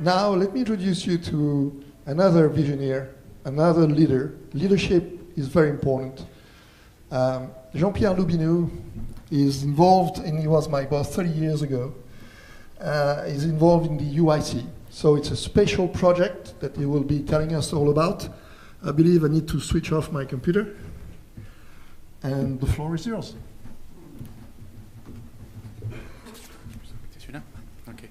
Now, let me introduce you to another visionary, another leader. Leadership is very important. Jean-Pierre LOUBINOUX is involved, and he was my boss 30 years ago, is involved in the UIC. So it's a special project that he will be telling us all about. I believe I need to switch off my computer. And the floor is yours. Okay.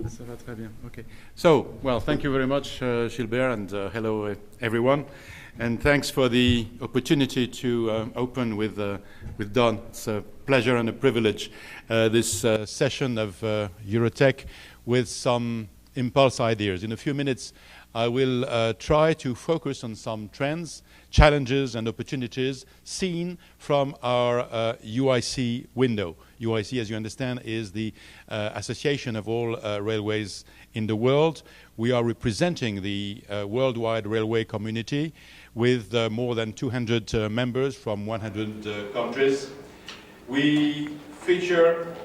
Ça va très bien. Okay. So, well, thank you very much, Gilbert, and hello, everyone. And thanks for the opportunity to open with Don. It's a pleasure and a privilege, this session of Eurotech with some impulse ideas. In a few minutes, I will try to focus on some trends, challenges, and opportunities seen from our UIC window. UIC, as you understand, is the association of all railways in the world. We are representing the worldwide railway community with more than 200 members from 100 countries. We feature,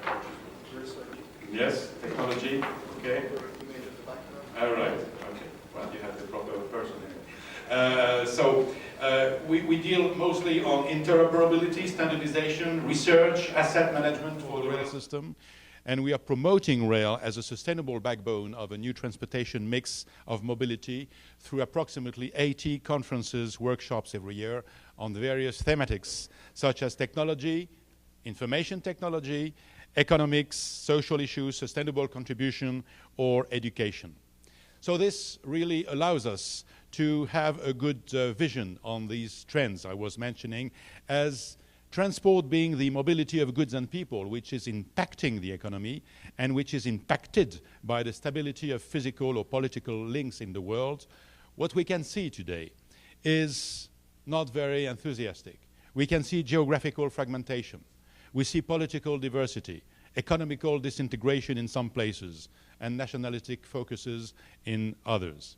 yes, technology, okay. All right, okay. Well, you have the proper person here. We deal mostly on interoperability, standardization, research, asset management for the rail system. And we are promoting rail as a sustainable backbone of a new transportation mix of mobility through approximately 80 conferences, workshops every year on various thematics such as technology, information technology, economics, social issues, sustainable contribution, or education. So this really allows us to have a good vision on these trends I was mentioning, as transport being the mobility of goods and people, which is impacting the economy and which is impacted by the stability of physical or political links in the world. What we can see today is not very enthusiastic. We can see geographical fragmentation. We see political diversity, economical disintegration in some places, and nationalistic focuses in others.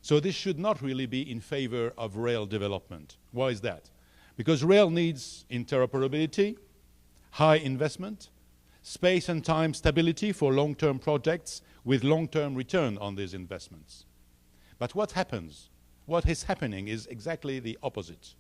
So this should not really be in favor of rail development. Why is that? Because rail needs interoperability, high investment, space and time stability for long-term projects with long-term return on these investments. But what happens? What is happening is exactly the opposite.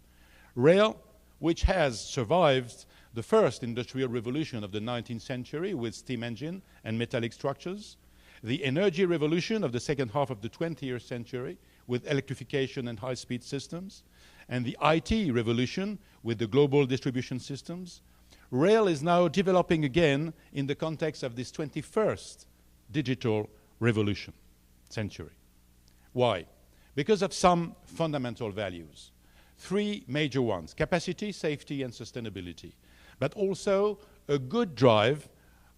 Rail, which has survived the first industrial revolution of the 19th century with steam engine and metallic structures, the energy revolution of the second half of the 20th century with electrification and high-speed systems, and the IT revolution with the global distribution systems, rail is now developing again in the context of this 21st digital revolution century. Why? Because of some fundamental values. Three major ones: capacity, safety, and sustainability. But also a good drive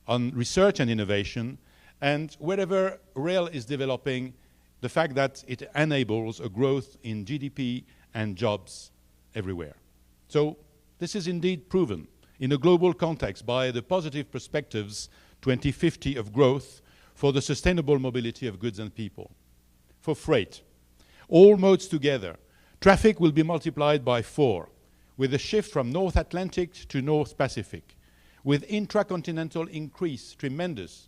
on research and innovation, and wherever rail is developing, the fact that it enables a growth in GDP and jobs everywhere. So this is indeed proven in a global context by the positive perspectives 2050 of growth for the sustainable mobility of goods and people. For freight, all modes together, traffic will be multiplied by 4, with a shift from North Atlantic to North Pacific, with intracontinental increase tremendous,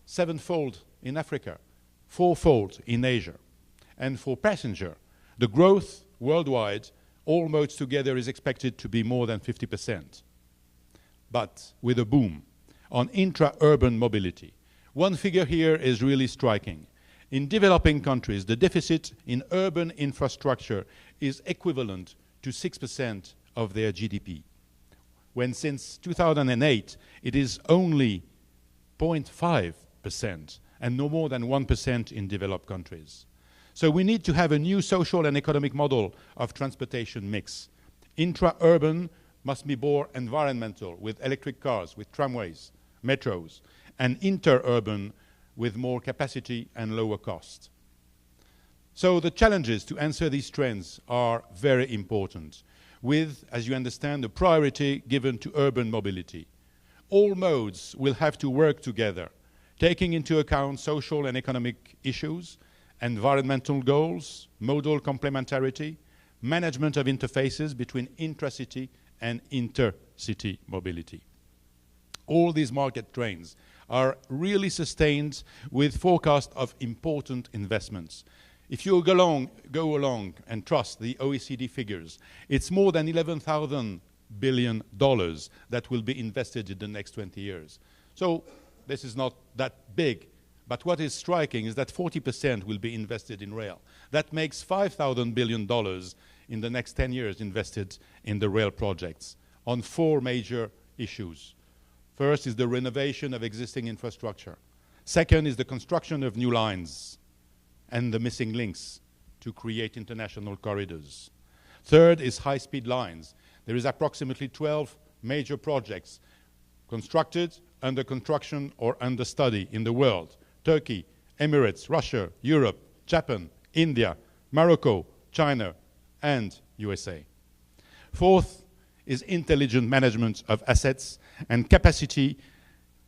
7-fold in Africa, 4-fold in Asia. And for passenger, the growth worldwide, all modes together, is expected to be more than 50%. But with a boom on intra-urban mobility. One figure here is really striking. In developing countries, the deficit in urban infrastructure is equivalent to 6% of their GDP, when since 2008 it is only 0.5% and no more than 1% in developed countries. So we need to have a new social and economic model of transportation mix. Intra-urban must be more environmental, with electric cars, with tramways, metros, and inter-urban with more capacity and lower cost. So the challenges to answer these trends are very important, with, as you understand, the priority given to urban mobility. All modes will have to work together, taking into account social and economic issues, environmental goals, modal complementarity, management of interfaces between intracity and intercity mobility. All these market trends are really sustained with forecast of important investments. If you go along and trust the OECD figures, it's more than $11,000 billion that will be invested in the next 20 years. So this is not that big, but what is striking is that 40% will be invested in rail. That makes $5,000 billion in the next 10 years invested in the rail projects on 4 major issues. First is the renovation of existing infrastructure. Second is the construction of new lines and the missing links to create international corridors. Third is high-speed lines. There is approximately 12 major projects constructed, under construction, or under study in the world. Turkey, Emirates, Russia, Europe, Japan, India, Morocco, China, and USA. Fourth is intelligent management of assets and capacity,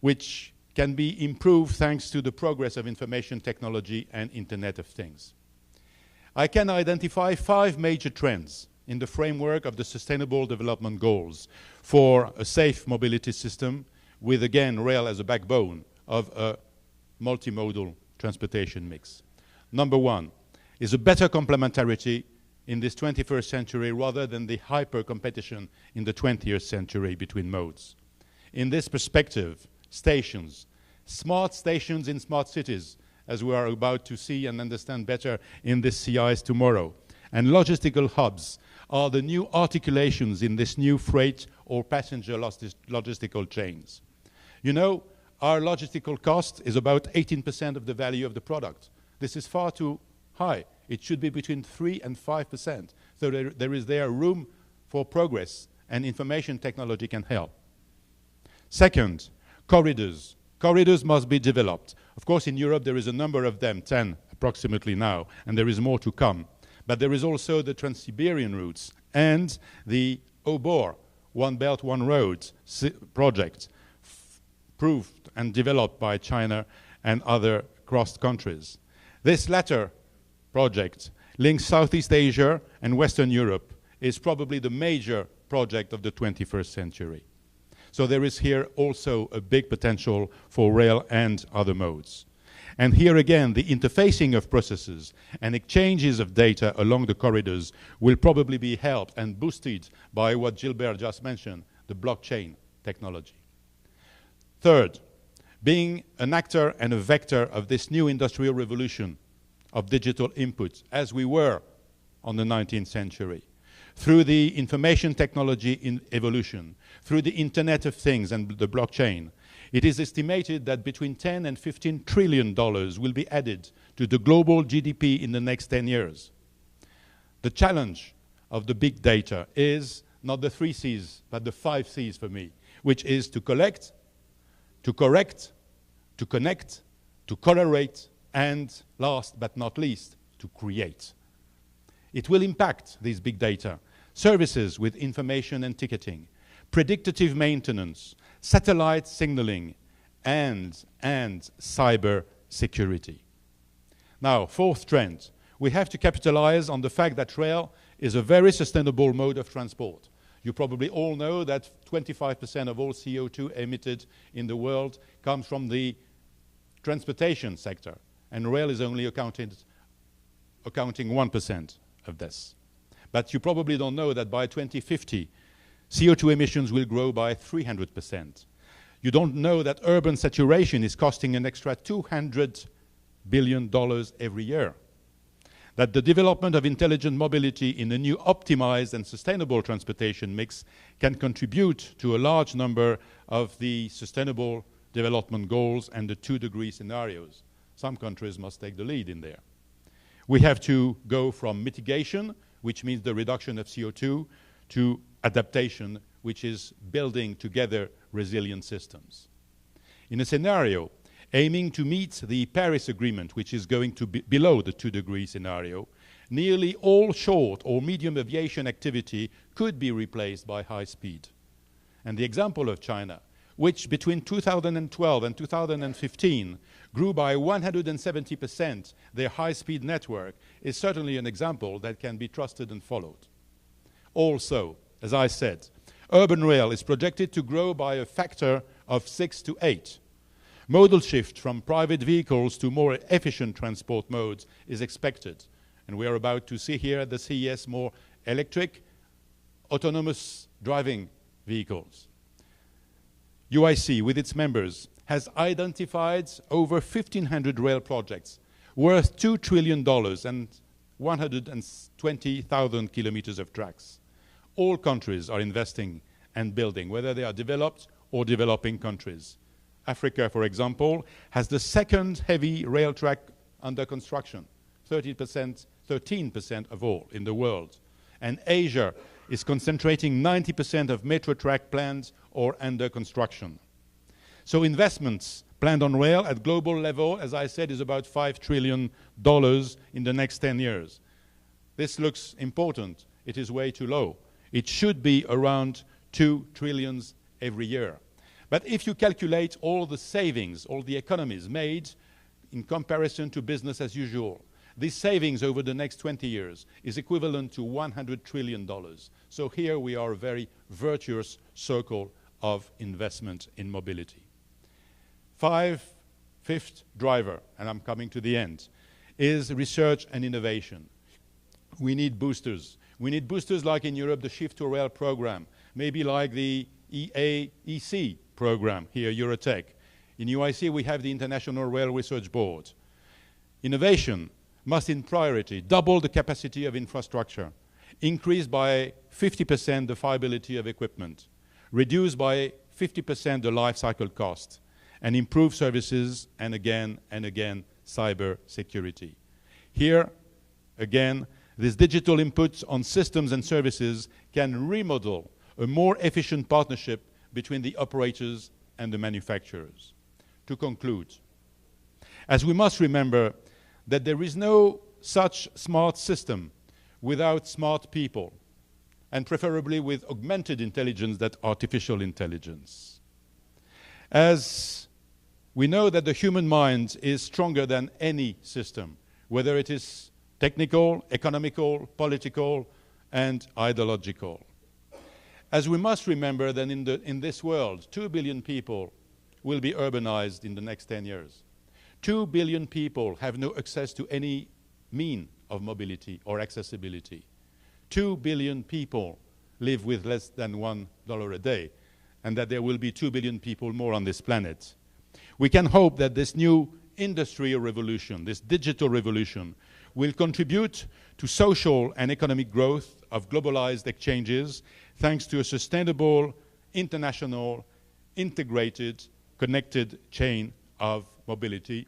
which can be improved thanks to the progress of information technology and Internet of Things. I can identify 5 major trends in the framework of the Sustainable Development Goals for a safe mobility system with, again, rail as a backbone of a multimodal transportation mix. Number 1 is a better complementarity in this 21st century rather than the hyper-competition in the 20th century between modes. In this perspective, stations, smart stations in smart cities, as we are about to see and understand better in this CES tomorrow, and logistical hubs are the new articulations in this new freight or passenger logistical chains. You know, our logistical cost is about 18% of the value of the product. This is far too high. It should be between 3 and 5%. So there is room for progress, and information technology can help. Second, corridors. Corridors must be developed. Of course, in Europe, there is a number of them, 10 approximately now, and there is more to come. But there is also the Trans-Siberian routes and the OBOR, One Belt, One Road project, proved and developed by China and other cross countries. This latter project links Southeast Asia and Western Europe, is probably the major project of the 21st century. So there is here also a big potential for rail and other modes. And here again, the interfacing of processes and exchanges of data along the corridors will probably be helped and boosted by what Gilbert just mentioned, the blockchain technology. Third, being an actor and a vector of this new industrial revolution of digital inputs, as we were on the 19th century, through the information technology evolution, through the Internet of Things and the blockchain, it is estimated that between 10 and $15 trillion will be added to the global GDP in the next 10 years. The challenge of the big data is not the 3 C's, but the 5 C's for me, which is to collect, to correct, to connect, to correlate, and last but not least, to create. It will impact these big data, services with information and ticketing, predictive maintenance, satellite signaling, and cyber security. Now, fourth trend, we have to capitalize on the fact that rail is a very sustainable mode of transport. You probably all know that 25% of all CO2 emitted in the world comes from the transportation sector, and rail is only accounting 1% of this. But you probably don't know that by 2050, CO2 emissions will grow by 300%. You don't know that urban saturation is costing an extra $200 billion every year. That the development of intelligent mobility in a new optimized and sustainable transportation mix can contribute to a large number of the sustainable development goals and the 2-degree scenarios. Some countries must take the lead in there. We have to go from mitigation, which means the reduction of CO2, to adaptation, which is building together resilient systems. In a scenario aiming to meet the Paris Agreement, which is going to be below the 2-degree scenario, nearly all short or medium aviation activity could be replaced by high speed. And the example of China, which between 2012 and 2015 grew by 170% their high-speed network, is certainly an example that can be trusted and followed. Also, as I said, urban rail is projected to grow by a factor of 6 to 8. Modal shift from private vehicles to more efficient transport modes is expected. And we are about to see here at the CES more electric, autonomous driving vehicles. UIC, with its members, has identified over 1,500 rail projects worth $2 trillion and 120,000 kilometers of tracks. All countries are investing and building, whether they are developed or developing countries. Africa, for example, has the second heavy rail track under construction, 13% of all in the world. And Asia is concentrating 90% of metro track plans or under construction. So investments planned on rail at global level, as I said, is about $5 trillion in the next 10 years. This looks important. It is way too low. It should be around $2 trillion every year. But if you calculate all the savings, all the economies made in comparison to business as usual, these savings over the next 20 years is equivalent to $100 trillion. So here we are a very virtuous circle of investment in mobility. Fifth driver, and I'm coming to the end, is research and innovation. We need boosters. We need boosters like in Europe, the Shift to Rail program, maybe like the EAEC program here, Eurotech. In UIC, we have the International Rail Research Board. Innovation must, in priority, double the capacity of infrastructure, increase by 50% the fiability of equipment, reduce by 50% the life cycle cost, and improve services and again, cyber security. Here, again, this digital input on systems and services can remodel a more efficient partnership between the operators and the manufacturers. To conclude, as we must remember that there is no such smart system without smart people, and preferably with augmented intelligence than artificial intelligence. As we know that the human mind is stronger than any system, whether it is technical, economical, political, and ideological. As we must remember that in this world, 2 billion people will be urbanized in the next 10 years. 2 billion people have no access to any mean of mobility or accessibility. 2 billion people live with less than $1 a day, and that there will be 2 billion people more on this planet. We can hope that this new industrial revolution, this digital revolution, will contribute to social and economic growth of globalized exchanges thanks to a sustainable, international, integrated, connected chain of mobility.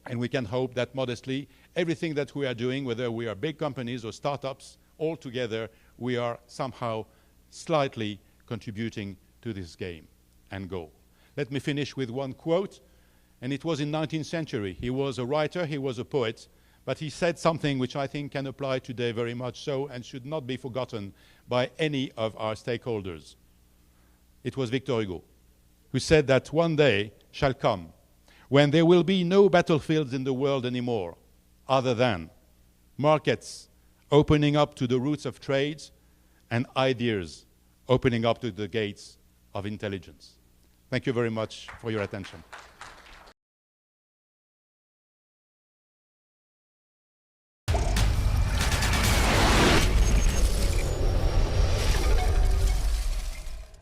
And we can hope that modestly, everything that we are doing, whether we are big companies or startups, all together, we are somehow slightly contributing to this game and goal. Let me finish with one quote, and it was in the 19th century. He was a writer, he was a poet, but he said something which I think can apply today very much so and should not be forgotten by any of our stakeholders. It was Victor Hugo, who said that one day shall come when there will be no battlefields in the world anymore other than markets opening up to the routes of trade and ideas opening up to the gates of intelligence. Thank you very much for your attention.